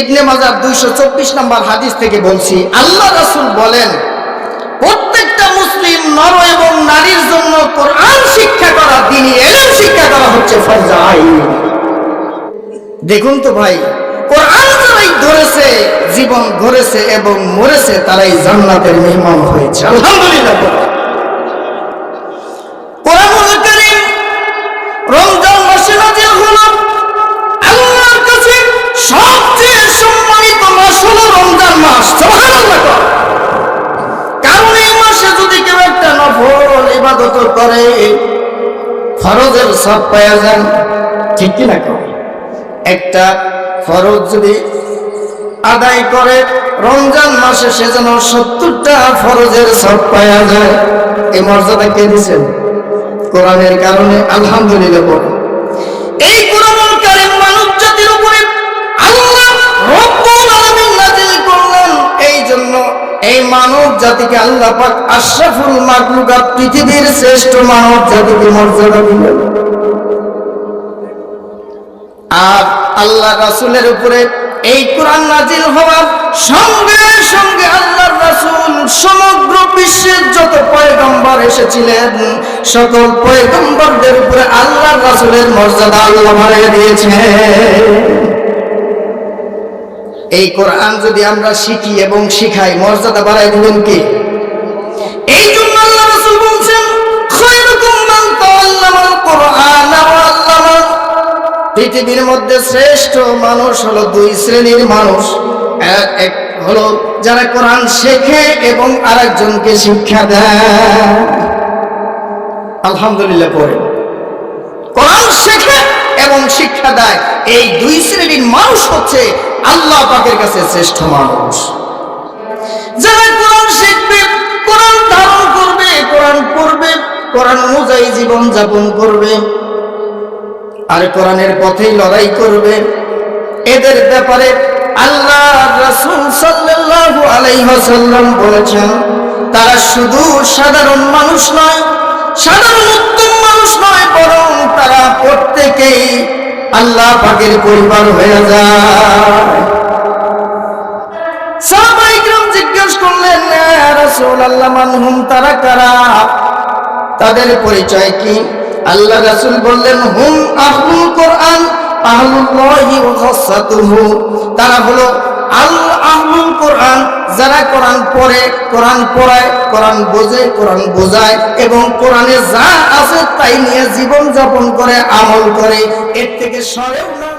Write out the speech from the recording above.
ইবনে মাজাহ 224 নম্বর হাদিস থেকে বলছি, আল্লাহ রাসূল বলেন, প্রত্যেকটা মুসলিম নর এবং নারীর জন্য কোরআন শিক্ষা করা, দ্বীনি ইলম শিক্ষা করা হচ্ছে ফরজ আইন। দেখুন তো ভাই, কোরআন যারাই ধরেছে, জীবন গড়েছে এবং মরেছে, তারাই জান্নাতের মেহমান হয়েছে, আলহামদুলিল্লাহ। কোরআনুল কারীম রমজান মাসে নাযিল হলো। আল্লাহর কাছে সবচেয়ে সম্মানিত মাস হলো রমজান মাস, সুবহানাল্লাহ। কারণ এই মাসে যদি কেউ একটা নফল ইবাদত করে, ফরজের সওয়াব পাওয়া যায়, ঠিক কি না? একটা ফরজ যদি আদায় করে রমজান মাসে, সে যেন 70টা ফরজের সওয়াব পাওয়া যায়। এই মর্যাদা কে দিয়েছেন? কোরআনের কারণে, আলহামদুলিল্লাহ। এই কোরআনুল কারীম মানব জাতির উপরে আল্লাহ রব্বুল আলামিন নাযিল করলেন। এই জন্য এই মানব জাতিকে আল্লাহ পাক আশরাফুল মাখলুকাত, পৃথিবীর শ্রেষ্ঠ মানব জাতিকে মর্যাদা দিলেন। আর আল্লাহ রাসূলের উপরে এই কোরআন নাযিল হওয়ার সঙ্গে সঙ্গে আল্লাহর রাসূল সমগ্র বিশ্বের যত পয়গম্বর এসেছিলেন, সকল পয়গম্বরদের উপরে আল্লাহর রাসূলের মর্যাদা আল্লাহ বাড়িয়ে দিয়েছেন। এই কোরআন যদি আমরা শিখি এবং শিখাই, মর্যাদা বাড়ায় দিবেন কে? এই জন্য আল্লাহ রাসূল বলেন, খায়রুকুম মান তাআল্লামাল কুরআন ওয়া আল্লামা। পৃথিবীর মধ্যে শ্রেষ্ঠ মানুষ হলো দুই শ্রেণীর মানুষ। এক হলো যারা কোরআন শেখে এবং আরেকজনকে শিক্ষা দেয়। আলহামদুলিল্লাহ। পড়ে কোরআন শেখে এবং শিক্ষা দেয়, এই দুই শ্রেণীর মানুষ হচ্ছে আল্লাহ পাকের কাছে শ্রেষ্ঠ মানুষ। যারা কোরআন শিখবে, কোরআন ধারণ করবে, কোরআন পড়বে, কোরআন অনুযায়ী জীবন যাপন করবে, আর কোরআনের পথেই লড়াই করবে, এদের ব্যাপারে আল্লাহ রাসূল সাল্লাল্লাহু আলাইহি ওয়াসাল্লাম বলেছেন, তারা শুধু সাধারণ মানুষ নয়, সাধারণ উত্তম মানুষ নয়, বরং তারা প্রত্যেকেই আল্লাহ পাকের পরিবার হয়ে যায়। সাহাবায়ে কিরাম জিজ্ঞেস করলেন, ইয়া রাসূলুল্লাহ, মানহুম, তারা কারা? তাদের পরিচয় কি? আল্লাহ রাসূল বললেন, হুম আহলুল কোরআন আহলুল্লাহি ওয়া খাসাতুহু। তারা হলো আহলুল কোরআন, যারা কোরআন পড়ে, কোরআন পড়ায়, কোরআন বোঝে, কোরআন বোঝায় এবং কোরআনে যা আছে তাই নিয়ে জীবন যাপন করে, আমল করে, এর থেকে সরেও না।